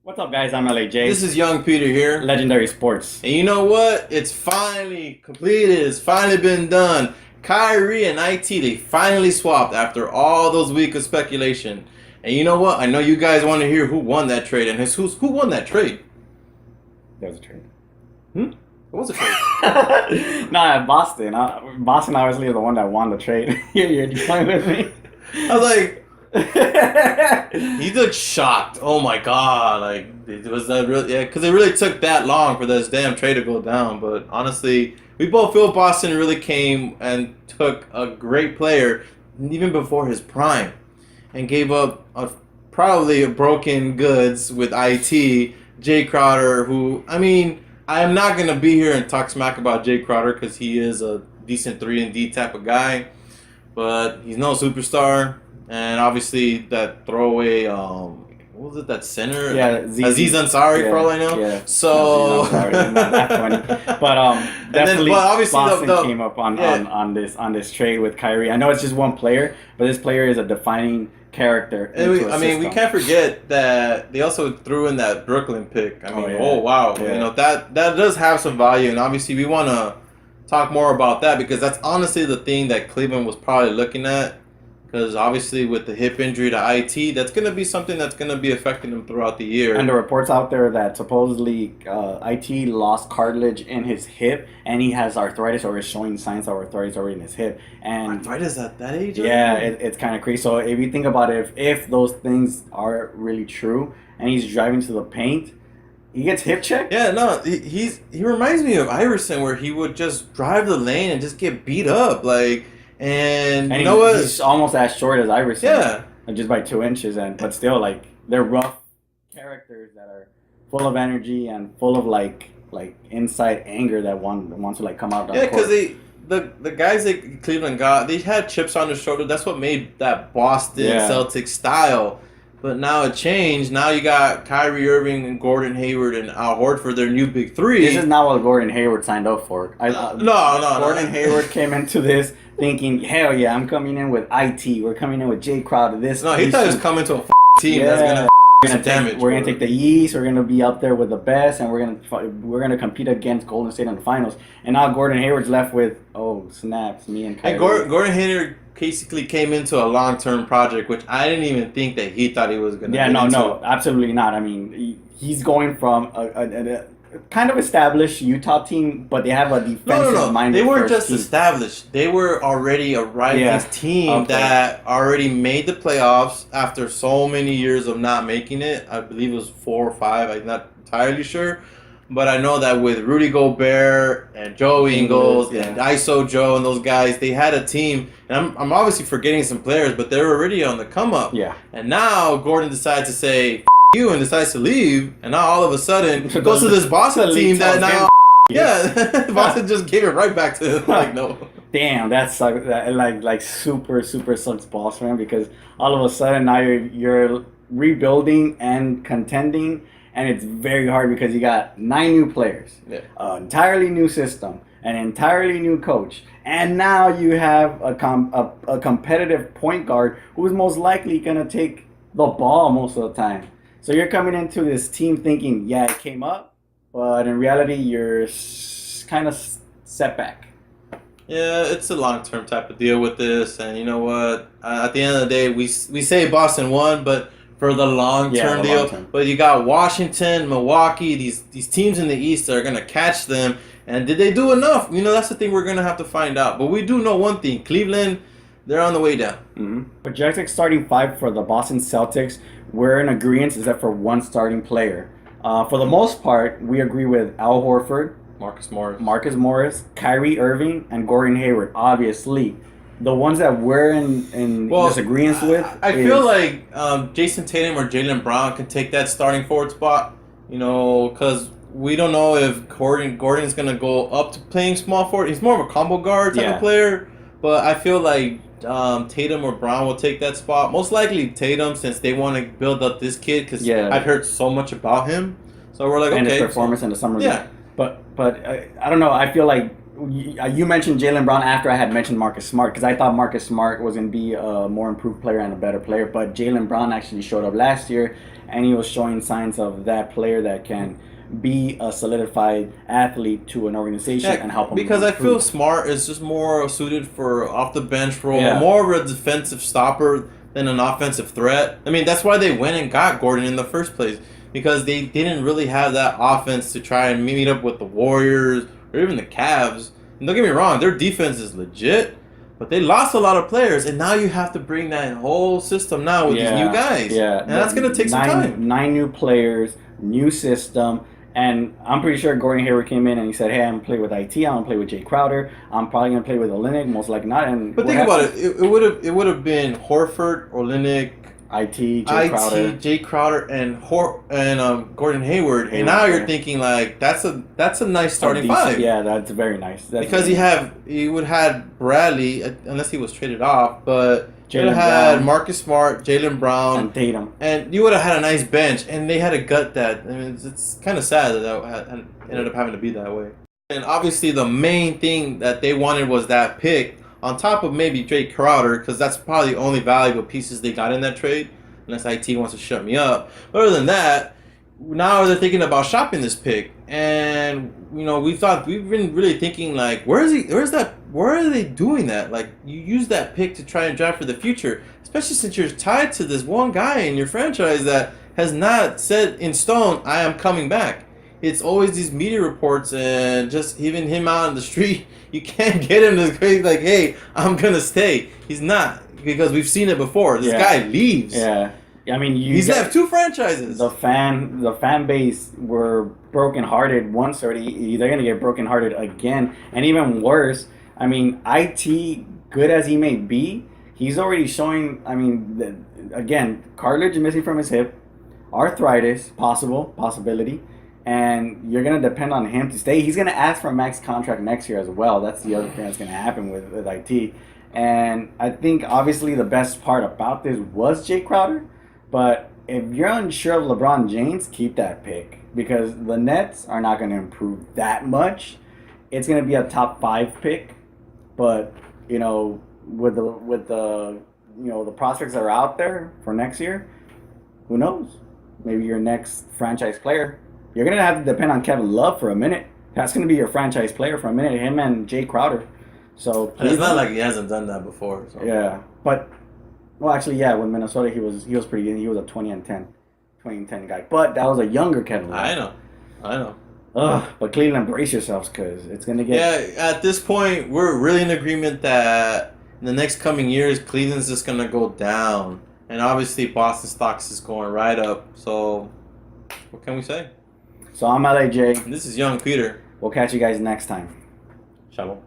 What's up, guys? I'm LAJ. This is Young Peter here. Legendary Sports. And you know what? It's finally completed. It's finally been done. Kyrie and IT, they finally swapped after all those weeks of speculation. And you know what? I know you guys want to hear who won that trade. And who won that trade? There was a trade. It was a trade. Nah, Boston. Boston obviously is the one that won the trade. You're playing with me. I was like, he looked shocked. Oh my god! Like, was that really? Yeah, because it really took that long for this damn trade to go down. But honestly, we both feel Boston really came and took a great player, even before his prime, and gave up probably a broken goods with IT, Jay Crowder. Who, I mean, I am not gonna be here and talk smack about Jay Crowder because he is a decent 3-and-D type of guy, but he's no superstar. And obviously that throwaway, what was it? That center, yeah, Aziz Ansari, yeah, for all I know. Yeah. So, Ansari, not that funny. But definitely, but obviously Boston came up on this trade with Kyrie. I know it's just one player, but this player is a defining character. I mean, we can't forget that they also threw in that Brooklyn pick. I mean, oh wow, yeah. You know that does have some value, and obviously we want to talk more about that because that's honestly the thing that Cleveland was probably looking at. Because obviously with the hip injury to IT, that's going to be something that's going to be affecting him throughout the year. And the reports out there that supposedly IT lost cartilage in his hip, and he has arthritis or is showing signs of arthritis already in his hip. And arthritis at that age? Yeah, it's kind of crazy. So if you think about it, if those things are really true, and he's driving to the paint, he gets hip checked? Yeah, no, he reminds me of Iverson, where he would just drive the lane and just get beat up, like... And you know what? He's almost as short as Iverson. Yeah. Just by 2 inches, but still, like, they're rough characters that are full of energy and full of like inside anger that wants to like come out. Yeah, because the guys that Cleveland got, they had chips on their shoulder. That's what made that Boston Celtics style. But now it changed. Now you got Kyrie Irving and Gordon Hayward and Al Horford, their new big three. This is not what Gordon Hayward signed up for. No. Gordon Hayward came into this thinking, hell yeah, I'm coming in with IT. We're coming in with Jay Crowder. He thought he was coming to a team that's gonna some damage. We're gonna take the East. We're gonna be up there with the best, and we're gonna compete against Golden State in the finals. And now Gordon Hayward's left with snaps, me and Kyrie. And Gordon Hayward basically came into a long-term project, which I didn't even think that he thought he was gonna. Yeah, no, absolutely not. I mean, he's going from a kind of established Utah team, but they have a defensive minded. They weren't just established. They were already a rising team that already made the playoffs after so many years of not making it. I believe it was 4 or 5. I'm not entirely sure. But I know that with Rudy Gobert and Joe Ingles and ISO Joe and those guys, they had a team. And I'm obviously forgetting some players, but they're already on the come up. Yeah. And now Gordon decides to say you and decides to leave, and now all of a sudden goes to this Boston team that now Boston just gave it right back to him. Like, no. Damn, that sucks. Like super sucks balls for him, because all of a sudden now you're rebuilding and contending. And it's very hard because you got 9 new players, an entirely new system, an entirely new coach, and now you have a competitive point guard who's most likely going to take the ball most of the time. So you're coming into this team thinking, yeah, it came up, but in reality, you're kind of set back. Yeah, it's a long-term type of deal with this, and you know what? At the end of the day, we say Boston won, but for the long-term deal. Long-term. But you got Washington, Milwaukee, these teams in the East that are going to catch them. And did they do enough? You know, that's the thing we're going to have to find out. But we do know one thing. Cleveland, they're on the way down. Mm-hmm. Projected starting 5 for the Boston Celtics, we're in agreement except for one starting player. For the most part, we agree with Al Horford, Marcus Morris, Kyrie Irving, and Gordon Hayward, obviously. The ones that we're in disagreement with, I feel like Jason Tatum or Jaylen Brown can take that starting forward spot. You know, because we don't know if Gordon's gonna go up to playing small forward. He's more of a combo guard type of player, but I feel like Tatum or Brown will take that spot. Most likely Tatum, since they want to build up this kid. Because I've heard so much about him, so we're like, and his performance in the summer league. But I don't know. I feel like You mentioned Jaylen Brown after I had mentioned Marcus Smart because I thought Marcus Smart was going to be a more improved player and a better player. But Jaylen Brown actually showed up last year, and he was showing signs of that player that can be a solidified athlete to an organization and help him. Because I feel improve. Smart is just more suited for off the bench role, Yeah. more of a defensive stopper than an offensive threat. I mean, that's why they went and got Gordon in the first place, because they didn't really have that offense to try and meet up with the Warriors or even the Cavs. And don't get me wrong, their defense is legit, but they lost a lot of players, and now you have to bring that whole system now with these new guys. Yeah, And that's going to take some time. 9 new players, new system. And I'm pretty sure Gordon Hayward came in and he said, "Hey, I'm gonna play with IT. I'm gonna play with Jay Crowder. I'm probably gonna play with Olynyk, most likely not." And But think about it. It would have been Horford, Olynyk, Jay Crowder, and Gordon Hayward. And now you're thinking like that's a nice starting five. Yeah, that's very nice. Because he would have Bradley unless he was traded off, but you would Jaylen have had Brown. Marcus Smart, Jaylen Brown, and Tatum. and you would have had a nice bench. And they had a gut that. I mean, it's kind of sad that ended up having to be that way. And obviously, the main thing that they wanted was that pick, on top of maybe Jay Crowder, because that's probably the only valuable pieces they got in that trade, unless IT wants to shut me up. But other than that, now they're thinking about shopping this pick. And, we've been really thinking, like, where are they doing that? Like, you use that pick to try and draft for the future, especially since you're tied to this one guy in your franchise that has not said in stone, I am coming back. It's always these media reports and just even him out on the street. You can't get him to say like, "Hey, I'm gonna stay." He's not, because we've seen it before. This guy leaves. Yeah, I mean, he's left 2 franchises. The fan base were brokenhearted once already. They're gonna get brokenhearted again, and even worse. I mean, IT, good as he may be, he's already showing. I mean, again, cartilage missing from his hip, arthritis, possibility. And you're going to depend on him to stay. He's going to ask for a max contract next year as well. That's the other thing that's going to happen with IT. And I think, obviously, the best part about this was Jay Crowder. But if you're unsure of LeBron James, keep that pick. Because the Nets are not going to improve that much. It's going to be a top 5 pick. But, with the the prospects that are out there for next year, who knows? Maybe your next franchise player. You're going to have to depend on Kevin Love for a minute. That's going to be your franchise player for a minute, him and Jay Crowder. So it's not like he hasn't done that before. So. Yeah, but with Minnesota he was pretty good. He was a 20-10 guy. But that was a younger Kevin Love. I know. But Cleveland, brace yourselves because it's going to get. Yeah, at this point we're really in agreement that in the next coming years Cleveland's just going to go down, and obviously Boston stocks is going right up. So what can we say? So I'm LAJ. And this is Young Peter. We'll catch you guys next time. Shalom.